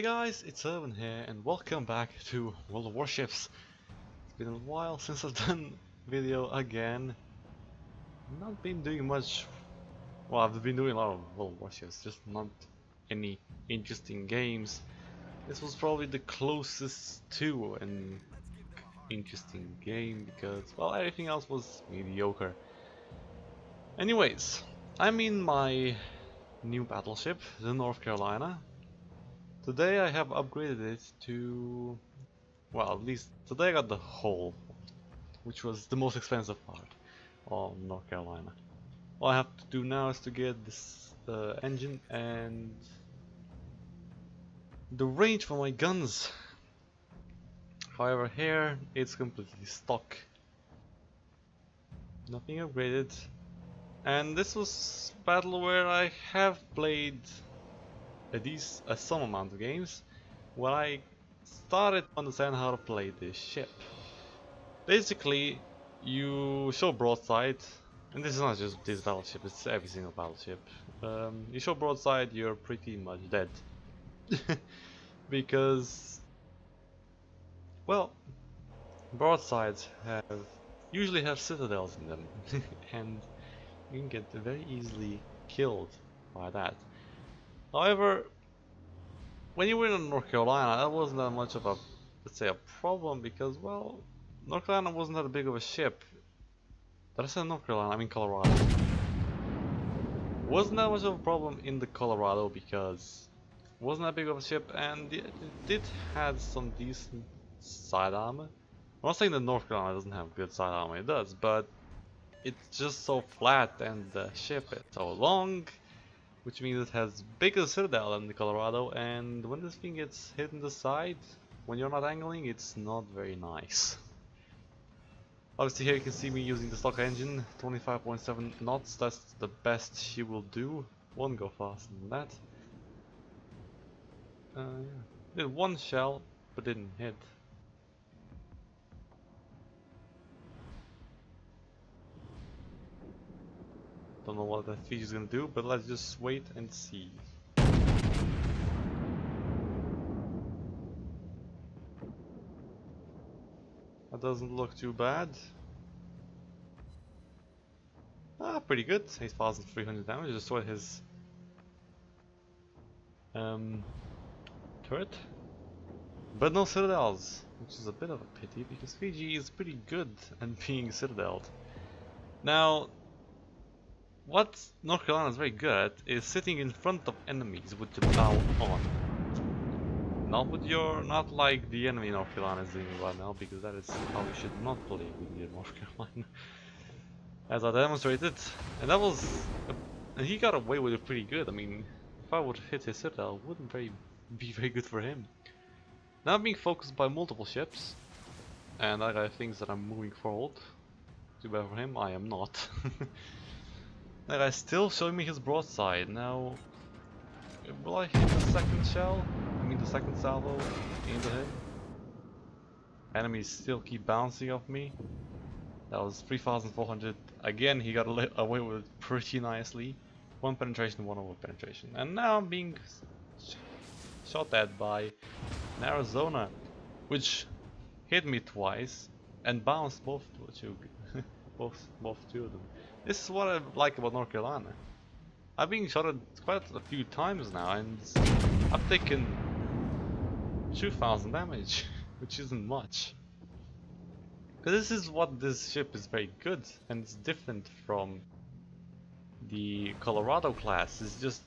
Hey guys, it's Urban here and welcome back to World of Warships. It's been a while since I've done video again. Not been doing much. Well, I've been doing a lot of World of Warships, just not any interesting games. This was probably the closest to an interesting game because, well, everything else was mediocre. Anyways, I'm in my new battleship, the North Carolina. Today I have upgraded it to, well, at least today I got the hull, which was the most expensive part of North Carolina. All I have to do now is to get this engine and the range for my guns. However, here it's completely stock, nothing upgraded, and this was a battle where I have played some amount of games when I started to understand how to play this ship. Basically, you show broadside, and this is not just this battleship, it's every single battleship. You show broadside, you're pretty much dead. Because, well, broadsides usually have citadels in them, and you can get very easily killed by that. However, when you were in North Carolina, that wasn't that much of a, let's say, a problem because, well, North Carolina wasn't that big of a ship. Did I say North Carolina? I mean Colorado. Wasn't that much of a problem in the Colorado because it wasn't that big of a ship and it did have some decent side armor. I'm not saying that North Carolina doesn't have good side armor, it does, but it's just so flat and the ship is so long, which means it has bigger citadel than the Colorado, and when this thing gets hit in the side, when you're not angling, it's not very nice. Obviously here you can see me using the stock engine, 25.7 knots, that's the best she will do. Won't go faster than that. Yeah. Did one shell, but didn't hit. Don't know what that feature is gonna do, but let's just wait and see. That doesn't look too bad. Ah, pretty good. 8,300 damage. Destroyed his turret, but no citadels, which is a bit of a pity because Fiji is pretty good at being citadeled. Now, what North Carolina is very good at is sitting in front of enemies with the bow on. Not like the enemy North Carolina is doing right now, because that is how we should not play with the North Carolina. As I demonstrated, and that was, and he got away with it pretty good. I mean, if I would hit his citadel, it wouldn't be very good for him. Now I'm being focused by multiple ships, and that guy thinks that I'm moving forward. Too bad for him, I am not. That guy's still showing me his broadside. Now, will I hit the second shell? I mean the second salvo into him? Enemies still keep bouncing off me. That was 3,400. Again, he got away with it pretty nicely. One penetration, one over penetration. And now I'm being shot at by an Arizona, which hit me twice and bounced both two of them. This is what I like about North Carolina. I've been shot at quite a few times now and I've taken 2,000 damage, which isn't much. Because this is what this ship is very good, and it's different from the Colorado class. It's just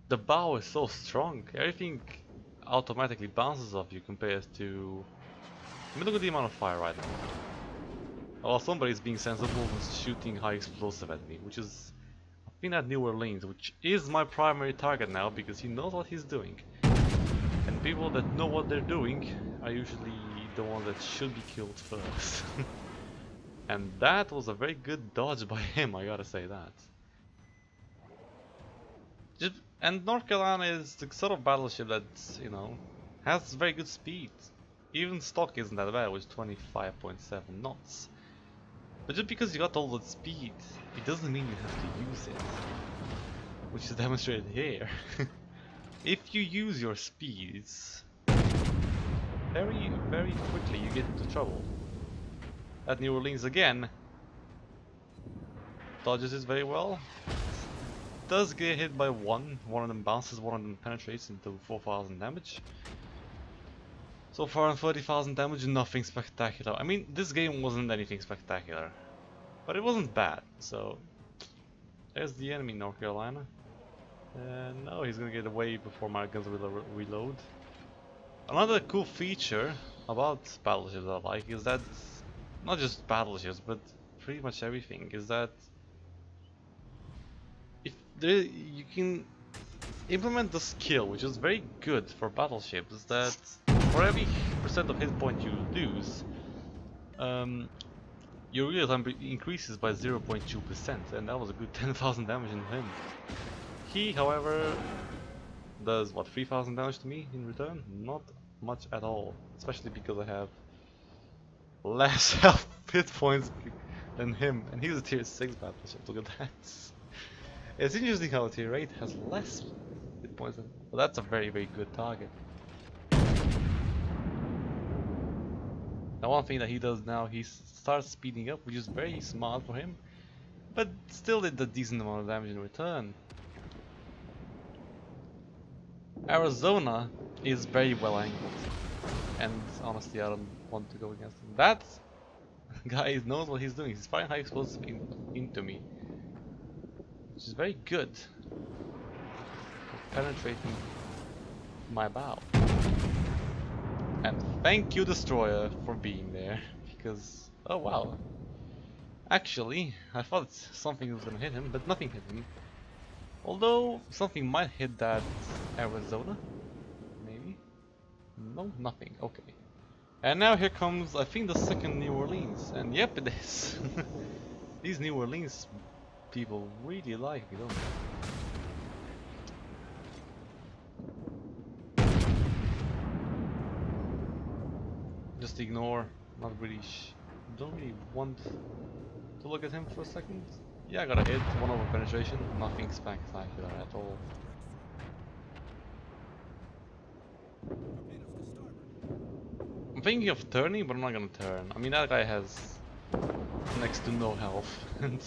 the bow is so strong, everything automatically bounces off you compared to... I mean, look at the amount of fire right now. Well, somebody's being sensible and shooting high explosive at me, which is... I've been at New Orleans, which is my primary target now because he knows what he's doing. And people that know what they're doing are usually the ones that should be killed first. And that was a very good dodge by him, I gotta say that. And North Carolina is the sort of battleship that, you know, has very good speed. Even stock isn't that bad with 25.7 knots. But just because you got all that speed, it doesn't mean you have to use it. Which is demonstrated here. if you use your speeds very, very quickly, you get into trouble. At New Orleans again, dodges it very well. Does get hit by one of them bounces, one of them penetrates into 4,000 damage. So far on 30,000 damage, nothing spectacular. I mean, this game wasn't anything spectacular, but it wasn't bad. So there's the enemy, North Carolina. No, he's gonna get away before my guns will reload. Another cool feature about battleships I like is that, not just battleships, but pretty much everything, is that if there, you can implement the skill, which is very good for battleships, is that for every percent of hit point you lose, your real time increases by 0.2%, and that was a good 10,000 damage in him. He, however, does what, 3,000 damage to me in return? Not much at all, especially because I have less health hit points than him, and he's a tier 6 battleship. Look at that. It's interesting how a tier 8 has less hit points, but that's a very, very good target. Now, one thing that he does now, he starts speeding up, which is very smart for him, but still did a decent amount of damage in return. Arizona is very well angled, and honestly I don't want to go against him. That guy knows what he's doing. He's firing high explosives into me, which is very good for penetrating my bow. And thank you, Destroyer, for being there, because, oh wow, actually I thought something was gonna hit him, but nothing hit him. Although something might hit that Arizona, maybe? No, nothing, okay. And now here comes, I think, the second New Orleans, and yep, it is. These New Orleans people really like me, don't they? Just ignore, not really, don't really want to look at him for a second. Yeah, I got a hit, 1 over penetration, nothing spectacular at all. I'm thinking of turning, but I'm not gonna turn. I mean, that guy has next to no health, and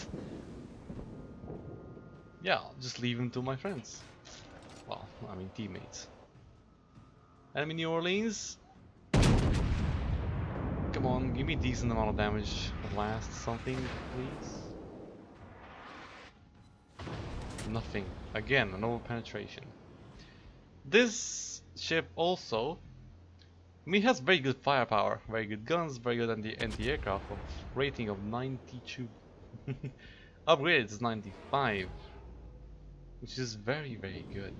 yeah, I'll just leave him to my friends. Well, I mean teammates. Enemy New Orleans. Come on, give me a decent amount of damage at last, something, please. Nothing. Again, an over penetration. This ship also, I mean, has very good firepower, very good guns, very good anti-aircraft, of rating of 92. Upgraded is 95, which is very, very good.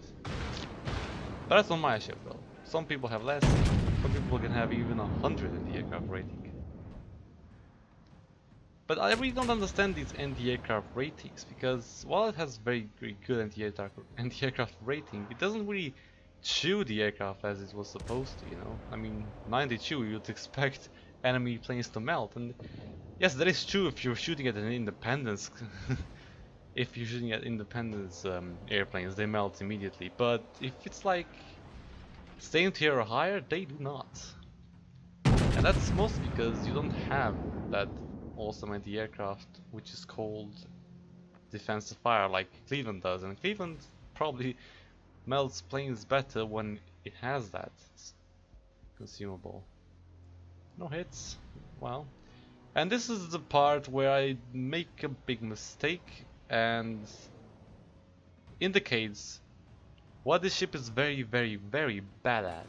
But that's on my ship though. Some people have less, some people can have even 100 anti-aircraft rating. But I really don't understand these anti-aircraft ratings, because while it has very, very good anti-aircraft rating, it doesn't really chew the aircraft as it was supposed to, you know? I mean, 92, you'd expect enemy planes to melt, and yes, that is true if you're shooting at an Independence. If you're shooting at Independence airplanes, they melt immediately, but if it's like same tier or higher, they do not. And that's mostly because you don't have that awesome anti-aircraft, which is called defensive fire, like Cleveland does, and Cleveland probably melts planes better when it has that consumable. No hits, wow. And this is the part where I make a big mistake and indicates what this ship is very, very, very bad at.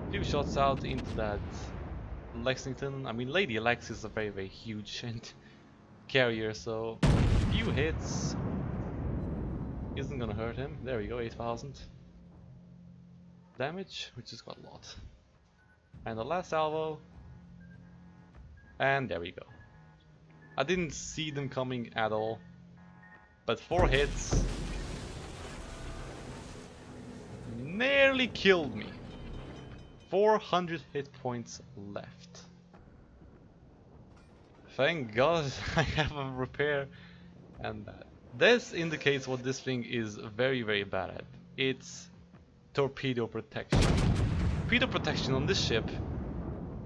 Few shots out into that Lexington. I mean, Lady Lex is a very, very huge carrier, so few hits isn't gonna hurt him. There we go, 8,000 damage, which is quite a lot. And the last salvo, and there we go. I didn't see them coming at all, but 4 hits nearly killed me. 400 hit points left. Thank God I have a repair and that. This indicates what this thing is very, very bad at. It's torpedo protection. Torpedo protection on this ship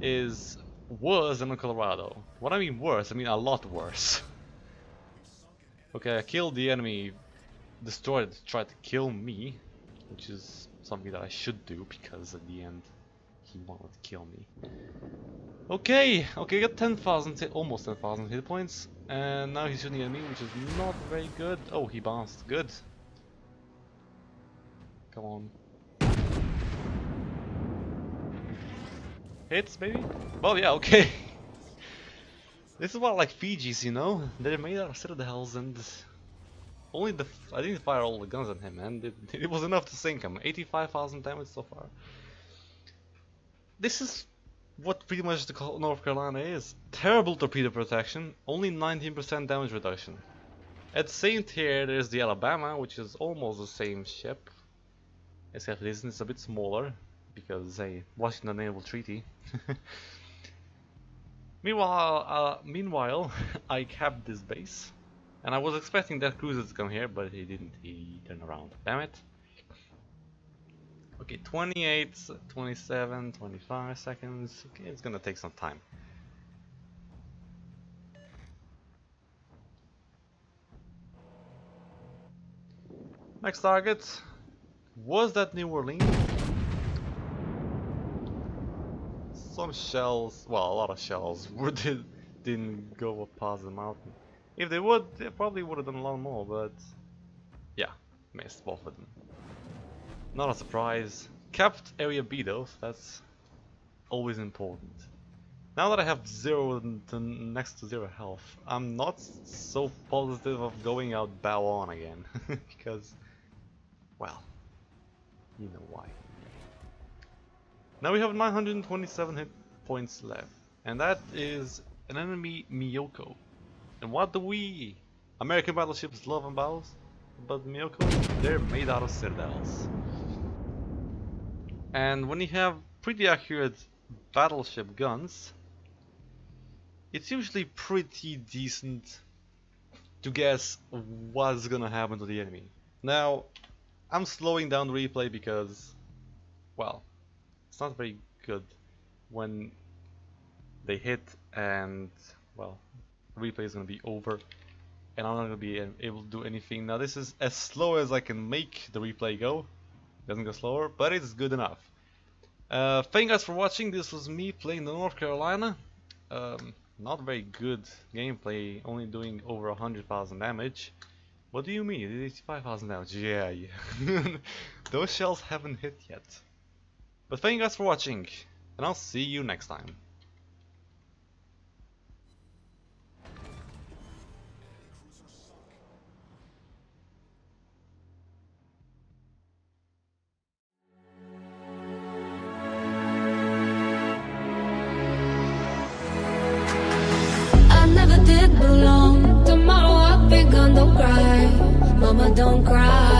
is worse than on Colorado. What I mean worse, I mean a lot worse. Okay, I killed the enemy destroyer that tried to kill me, which is something that I should do because at the end he wanted to kill me. Okay, got 10,000, almost 10,000 hit points, and now he's shooting at me, which is not very good. Oh, he bounced. Good. Come on. Hits, maybe? Well, yeah, okay. This is what I like Fiji's, you know? They're made out of citadels and only I didn't fire all the guns at him, man. It was enough to sink him. 85,000 damage so far. This is what pretty much the North Carolina is. Terrible torpedo protection, only 19% damage reduction. At St. here there's the Alabama, which is almost the same ship. Except this is a bit smaller, because a Washington Naval Treaty. Meanwhile, I capped this base. And I was expecting that cruiser to come here, but he didn't. He turned around. Damn it. Okay, 28, 27, 25 seconds. Okay, it's gonna take some time. Next target. Was that New Orleans? Some shells, well, a lot of shells didn't go up past the mountain. If they would, they probably would have done a lot more, but yeah, missed both of them. Not a surprise. Capped area B though, that's always important. Now that I have next to zero health, I'm not so positive of going out bow on again, because, well, you know why. Now we have 927 hit points left, and that is an enemy Miyoko. And what do we American battleships love and bows? But Miyoko, they're made out of citadels. And when you have pretty accurate battleship guns, it's usually pretty decent to guess what's gonna happen to the enemy. Now, I'm slowing down the replay because, well, it's not very good when they hit and, well, the replay is gonna be over and I'm not gonna be able to do anything. Now this is as slow as I can make the replay go. Doesn't go slower, but it's good enough. Thank you guys for watching. This was me playing the North Carolina. Not very good gameplay, only doing over 100,000 damage. What do you mean? 85,000 damage? Yeah. Those shells haven't hit yet. But thank you guys for watching, and I'll see you next time. Did belong. Tomorrow I'll be gone, don't cry. Mama, don't cry.